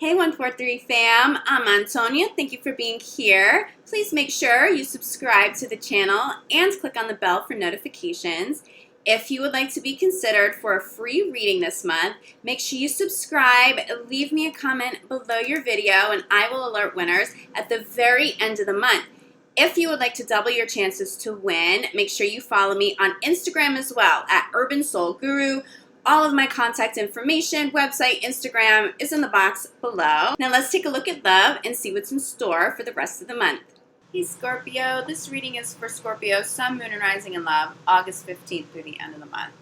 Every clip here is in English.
Hey 143 fam, I'm Antonia. Thank you for being here. Please make sure you subscribe to the channel and click on the bell for notifications. If you would like to be considered for a free reading this month, make sure you subscribe, leave me a comment below your video, and I will alert winners at the very end of the month. If you would like to double your chances to win, make sure you follow me on Instagram as well at UrbanSoulGuru. All of my contact information, website, Instagram is in the box below. Now let's take a look at love and see what's in store for the rest of the month. Hey Scorpio, this reading is for Scorpio, Sun, Moon, and Rising in Love, August 15th through the end of the month.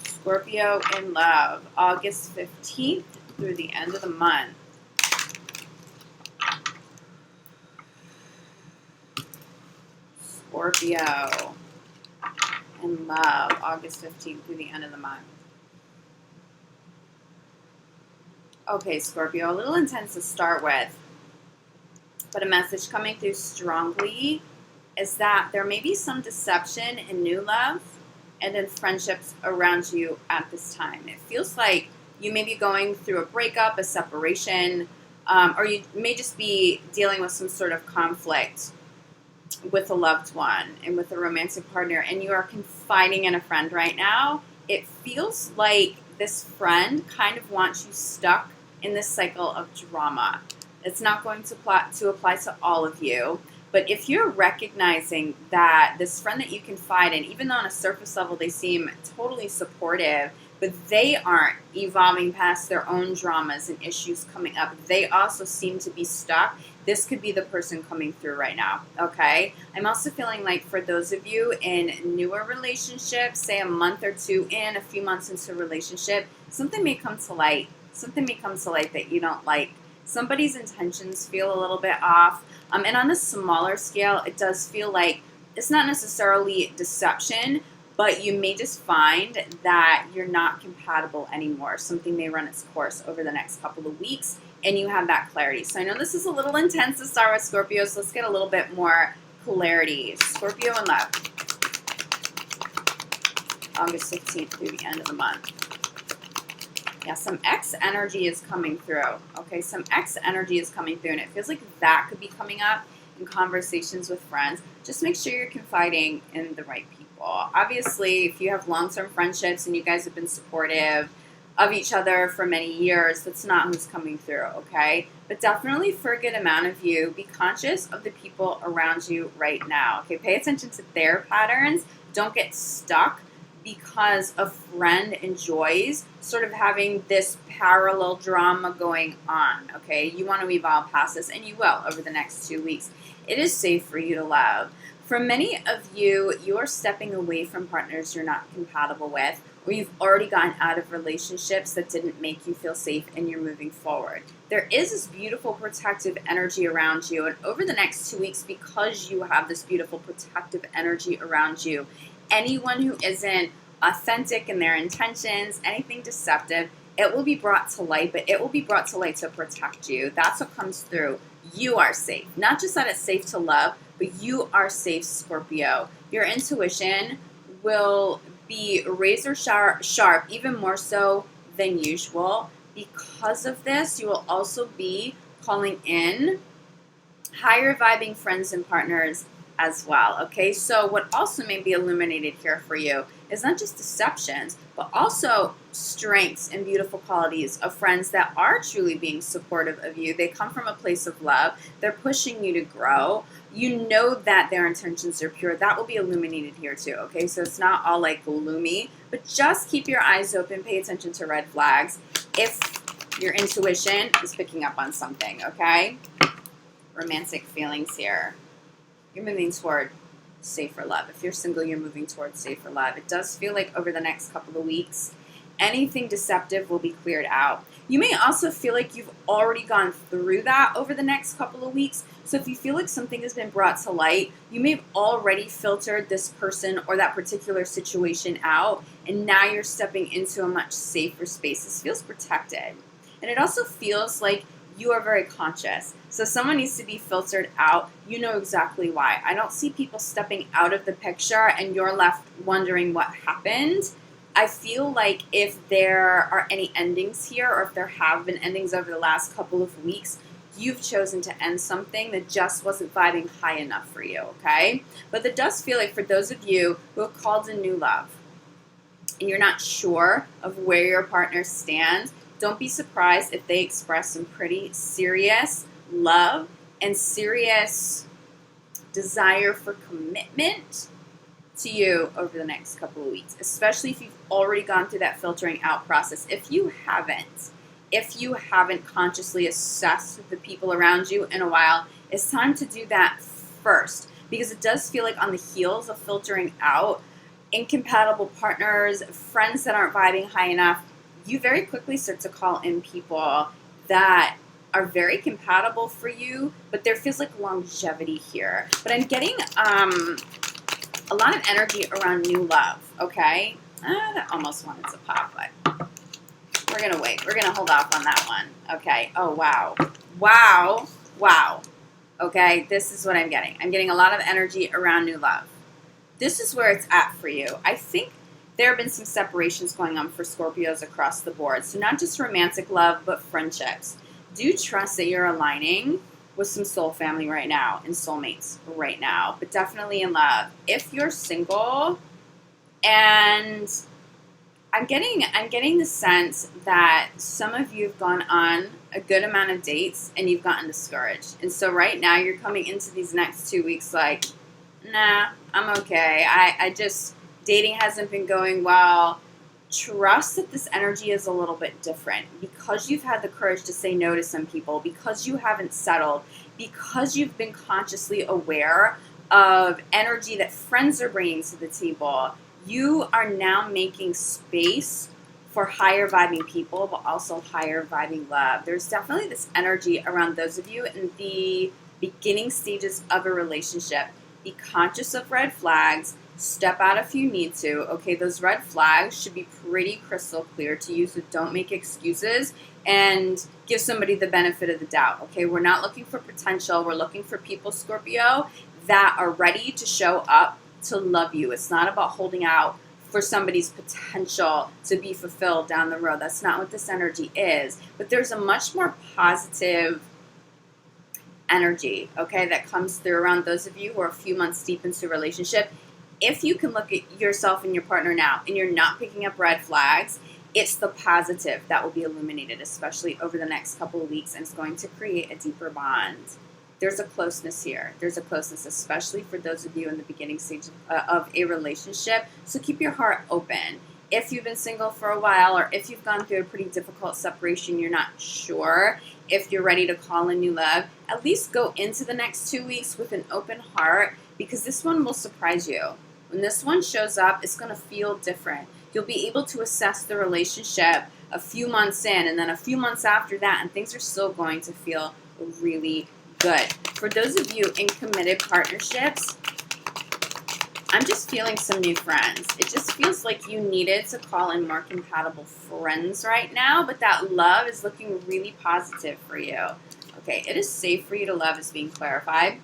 Scorpio in love, August 15th through the end of the month. Scorpio in love, August 15th through the end of the month. Okay, Scorpio, a little intense to start with, but a message coming through strongly is that there may be some deception in new love and in friendships around you at this time. It feels like you may be going through a breakup, a separation, or you may just be dealing with some sort of conflict with a loved one and with a romantic partner, and you are confiding in a friend right now. It feels like this friend kind of wants you stuck in this cycle of drama. It's not going to apply to all of you, but if you're recognizing that this friend that you confide in, even though on a surface level they seem totally supportive, but they aren't evolving past their own dramas and issues coming up, they also seem to be stuck. This could be the person coming through right now, okay? I'm also feeling like for those of you in newer relationships, say a month or two in, a few months into a relationship, something may come to light. Something may come to light that you don't like. Somebody's intentions feel a little bit off. And on a smaller scale, it does feel like it's not necessarily deception, but you may just find that you're not compatible anymore. Something may run its course over the next couple of weeks, and you have that clarity. So I know this is a little intense to start with, Scorpio, so let's get a little bit more clarity. Scorpio in love, August 15th through the end of the month. Yeah, some X energy is coming through. Okay, some X energy is coming through, and it feels like that could be coming up in conversations with friends. Just make sure you're confiding in the right people. Obviously, if you have long-term friendships and you guys have been supportive of each other for many years, that's not who's coming through, okay? But definitely for a good amount of you, be conscious of the people around you right now, okay? Pay attention to their patterns. Don't get stuck because a friend enjoys sort of having this parallel drama going on, okay? You want to evolve past this, and you will over the next 2 weeks. It is safe for you to love. For many of you, you are stepping away from partners you're not compatible with, or you've already gotten out of relationships that didn't make you feel safe, and you're moving forward. There is this beautiful protective energy around you, and over the next 2 weeks, because you have this beautiful protective energy around you, anyone who isn't authentic in their intentions, anything deceptive, it will be brought to light, but it will be brought to light to protect you. That's what comes through. You are safe. Not just that it's safe to love, but you are safe, Scorpio. Your intuition will be razor sharp, even more so than usual. Because of this, you will also be calling in higher vibing friends and partners as well, okay? So what also may be illuminated here for you is not just deceptions, but also strengths and beautiful qualities of friends that are truly being supportive of you. They come from a place of love. They're pushing you to grow. You know that their intentions are pure. That will be illuminated here too, okay? So it's not all like gloomy, but just keep your eyes open. Pay attention to red flags if your intuition is picking up on something, okay? Romantic feelings here. You're moving toward safer love. If you're single, you're moving towards safer love. It does feel like over the next couple of weeks, anything deceptive will be cleared out. You may also feel like you've already gone through that over the next couple of weeks. So if you feel like something has been brought to light, you may have already filtered this person or that particular situation out, and now you're stepping into a much safer space. This feels protected. And it also feels like you are very conscious. So someone needs to be filtered out. You know exactly why. I don't see people stepping out of the picture and you're left wondering what happened. I feel like if there are any endings here, or if there have been endings over the last couple of weeks, you've chosen to end something that just wasn't vibing high enough for you, okay? But that does feel like for those of you who have called in new love and you're not sure of where your partner stands, don't be surprised if they express some pretty serious love and serious desire for commitment to you over the next couple of weeks, especially if you've already gone through that filtering out process. If you haven't consciously assessed the people around you in a while, it's time to do that first, because it does feel like on the heels of filtering out incompatible partners, friends that aren't vibing high enough, you very quickly start to call in people that are very compatible for you, but there feels like longevity here. But I'm getting a lot of energy around new love, okay? That almost wanted to pop, but we're going to wait. We're going to hold off on that one, okay? Oh, wow. Wow. Wow. Okay, this is what I'm getting. I'm getting a lot of energy around new love. This is where it's at for you. I think there have been some separations going on for Scorpios across the board. So not just romantic love, but friendships. Do trust that you're aligning with some soul family right now and soulmates right now, but definitely in love. If you're single, and I'm getting the sense that some of you have gone on a good amount of dates and you've gotten discouraged. And so right now you're coming into these next 2 weeks like, nah, I'm okay. I just, dating hasn't been going well. Trust that this energy is a little bit different because you've had the courage to say no to some people, because you haven't settled, because you've been consciously aware of energy that friends are bringing to the table. You are now making space for higher vibing people, but also higher vibing love. There's definitely this energy around those of you in the beginning stages of a relationship. Be conscious of red flags. Step out if you need to. Okay, those red flags should be pretty crystal clear to you, so don't make excuses and give somebody the benefit of the doubt. Okay, we're not looking for potential. We're looking for people, Scorpio, that are ready to show up to love you. It's not about holding out for somebody's potential to be fulfilled down the road. That's not what this energy is. But there's a much more positive energy, okay, that comes through around those of you who are a few months deep into a relationship. If you can look at yourself and your partner now and you're not picking up red flags, it's the positive that will be illuminated, especially over the next couple of weeks, and it's going to create a deeper bond. There's a closeness here. There's a closeness, especially for those of you in the beginning stage of a relationship. So keep your heart open. If you've been single for a while, or if you've gone through a pretty difficult separation, you're not sure if you're ready to call in new love, at least go into the next 2 weeks with an open heart, because this one will surprise you. When this one shows up, it's going to feel different. You'll be able to assess the relationship a few months in, and then a few months after that, and things are still going to feel really good. For those of you in committed partnerships, I'm just feeling some new friends. It just feels like you needed to call in more compatible friends right now, but that love is looking really positive for you. Okay, it is safe for you to love is being clarified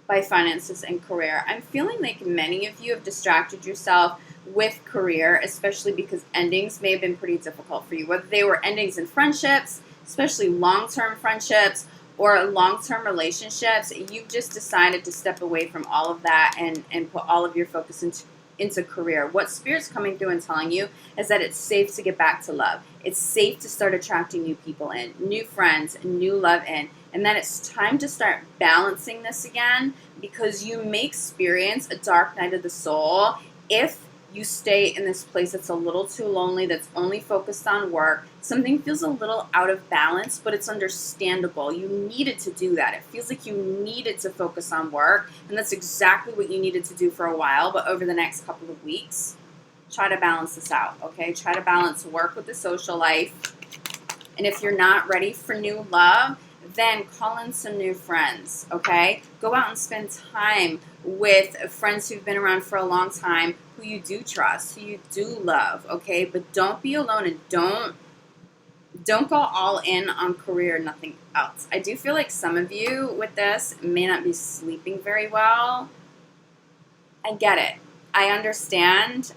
by finances and career. I'm feeling like many of you have distracted yourself with career, especially because endings may have been pretty difficult for you, whether they were endings in friendships, especially long-term friendships, or long-term relationships. You've just decided to step away from all of that and put all of your focus into career. What Spirit's coming through and telling you is that it's safe to get back to love. It's safe to start attracting new people in, new friends, new love in, and that it's time to start balancing this again, because you may experience a dark night of the soul if you stay in this place that's a little too lonely, that's only focused on work. Something feels a little out of balance, but it's understandable. You needed to do that. It feels like you needed to focus on work, and that's exactly what you needed to do for a while. But over the next couple of weeks, try to balance this out, okay? Try to balance work with the social life. And if you're not ready for new love, then call in some new friends, okay? Go out and spend time with friends who've been around for a long time, who you do trust, who you do love, okay? But don't be alone, and don't go all in on career, nothing else. I do feel like some of you with this may not be sleeping very well. I get it. I understand.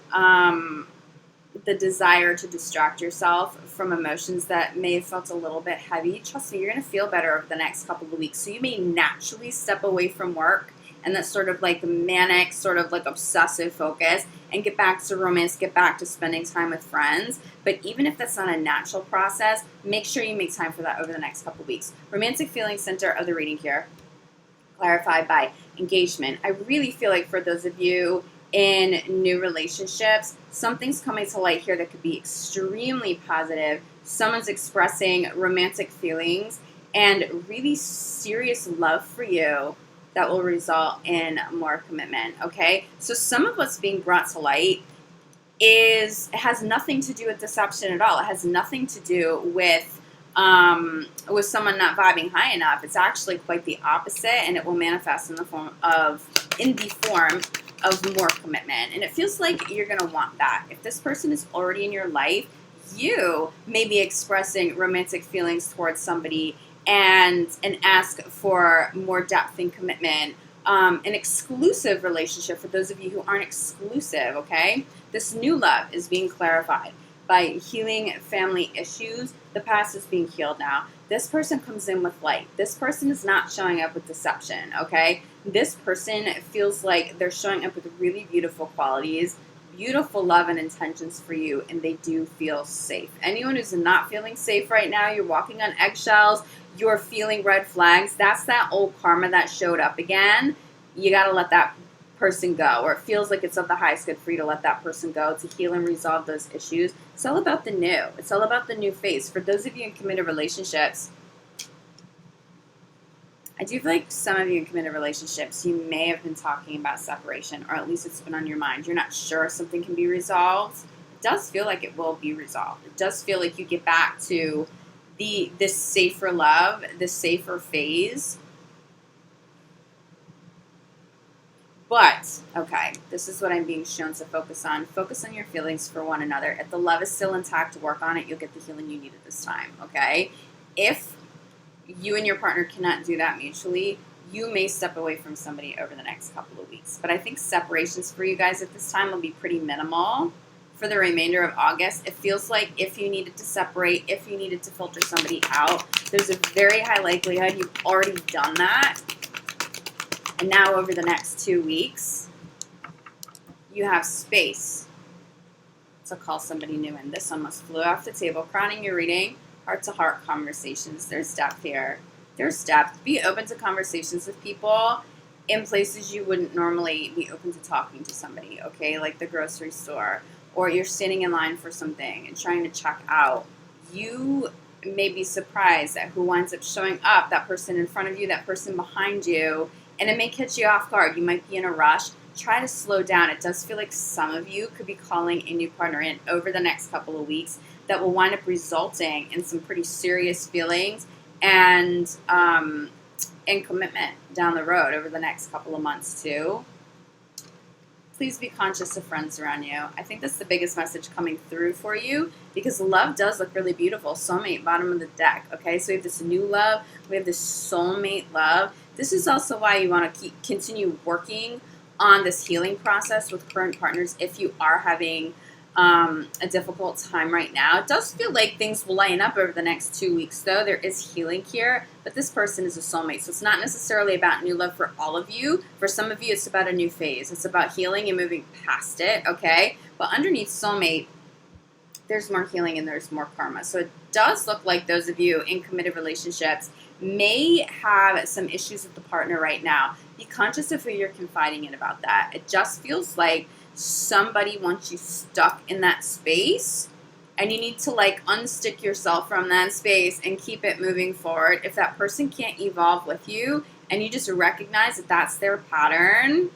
the desire to distract yourself from emotions that may have felt a little bit heavy. Trust me, you're going to feel better over the next couple of weeks. So you may naturally step away from work and that sort of like manic, sort of like obsessive focus and get back to romance, get back to spending time with friends. But even if that's not a natural process, make sure you make time for that over the next couple of weeks. Romantic feeling center of the reading here, clarified by engagement. I really feel like for those of you in new relationships, something's coming to light here that could be extremely positive. Someone's expressing romantic feelings and really serious love for you that will result in more commitment, okay? So some of what's being brought to light has nothing to do with deception at all. It has nothing to do with someone not vibing high enough. It's actually quite the opposite, and it will manifest in the form of more commitment. And it feels like you're going to want that. If this person is already in your life, you may be expressing romantic feelings towards somebody and ask for more depth and commitment. An exclusive relationship for those of you who aren't exclusive, okay? This new love is being clarified by healing family issues. The past is being healed now. This person comes in with light. This person is not showing up with deception, okay? This person feels like they're showing up with really beautiful qualities, beautiful love and intentions for you, and they do feel safe. Anyone who's not feeling safe right now, you're walking on eggshells, you're feeling red flags, that's that old karma that showed up again. You got to let that person go, or it feels like it's of the highest good for you to let that person go, to heal and resolve those issues. It's all about the new. It's all about the new phase. For those of you in committed relationships, I do feel like some of you in committed relationships, you may have been talking about separation, or at least it's been on your mind. You're not sure if something can be resolved. It does feel like it will be resolved. It does feel like you get back to this safer love, this safer phase. But, okay, this is what I'm being shown to focus on. Focus on your feelings for one another. If the love is still intact, work on it. You'll get the healing you need at this time, okay? If you and your partner cannot do that mutually, you may step away from somebody over the next couple of weeks. But I think separations for you guys at this time will be pretty minimal for the remainder of August. It feels like if you needed to separate, if you needed to filter somebody out, there's a very high likelihood you've already done that. And now over the next 2 weeks, you have space to call somebody new in. This almost flew off the table. Crowning your reading, heart-to-heart conversations. There's depth here. There's depth. Be open to conversations with people in places you wouldn't normally be open to talking to somebody, okay? Like the grocery store, or you're standing in line for something and trying to check out. You may be surprised at who winds up showing up, that person in front of you, that person behind you, and it may catch you off guard. You might be in a rush. Try to slow down. It does feel like some of you could be calling a new partner in over the next couple of weeks that will wind up resulting in some pretty serious feelings and commitment down the road over the next couple of months too. Please be conscious of friends around you. I think that's the biggest message coming through for you, because love does look really beautiful. Soulmate, bottom of the deck, okay? So we have this new love. We have this soulmate love. This is also why you want to continue working on this healing process with current partners if you are having a difficult time right now. It does feel like things will line up over the next 2 weeks, though. There is healing here, but this person is a soulmate, so it's not necessarily about new love for all of you. For some of you, it's about a new phase. It's about healing and moving past it, okay? But underneath soulmate, there's more healing and there's more karma. So it does look like those of you in committed relationships may have some issues with the partner right now. Be conscious of who you're confiding in about that. It just feels like somebody wants you stuck in that space, and you need to like unstick yourself from that space and keep it moving forward. If that person can't evolve with you and you just recognize that that's their pattern,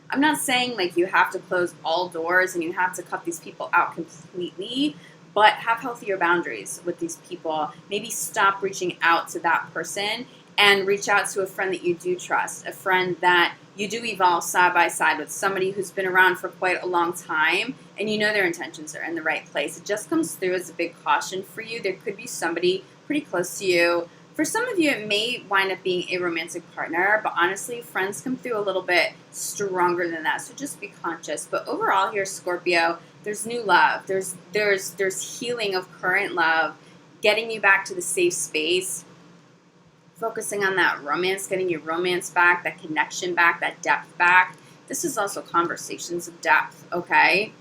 I'm not saying like you have to close all doors and you have to cut these people out completely, but have healthier boundaries with these people. Maybe stop reaching out to that person and reach out to a friend that you do trust, a friend that you do evolve side by side with, somebody who's been around for quite a long time and you know their intentions are in the right place. It just comes through as a big caution for you. There could be somebody pretty close to you. For some of you, it may wind up being a romantic partner, but honestly, friends come through a little bit stronger than that, so just be conscious. But overall here, Scorpio, There's new love. There's healing of current love, getting you back to the safe space, focusing on that romance, getting your romance back, that connection back, that depth back. This is also conversations of depth, okay?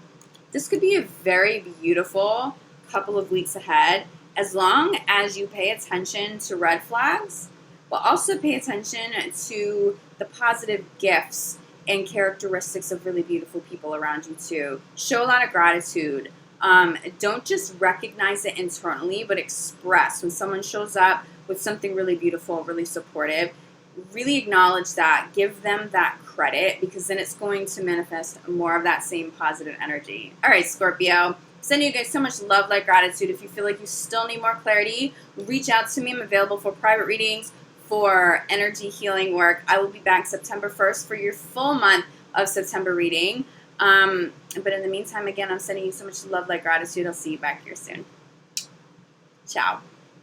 This could be a very beautiful couple of weeks ahead, as long as you pay attention to red flags, but also pay attention to the positive gifts and characteristics of really beautiful people around you too. Show a lot of gratitude. Don't just recognize it internally, but express. When someone shows up with something really beautiful, really supportive, really acknowledge that. Give them that credit, because then it's going to manifest more of that same positive energy. All right, Scorpio. Sending you guys so much love, light, gratitude. If you feel like you still need more clarity, reach out to me. I'm available for private readings, for energy healing work. I will be back September 1st for your full month of September reading. But in the meantime, again, I'm sending you so much love, light, gratitude. I'll see you back here soon. Ciao.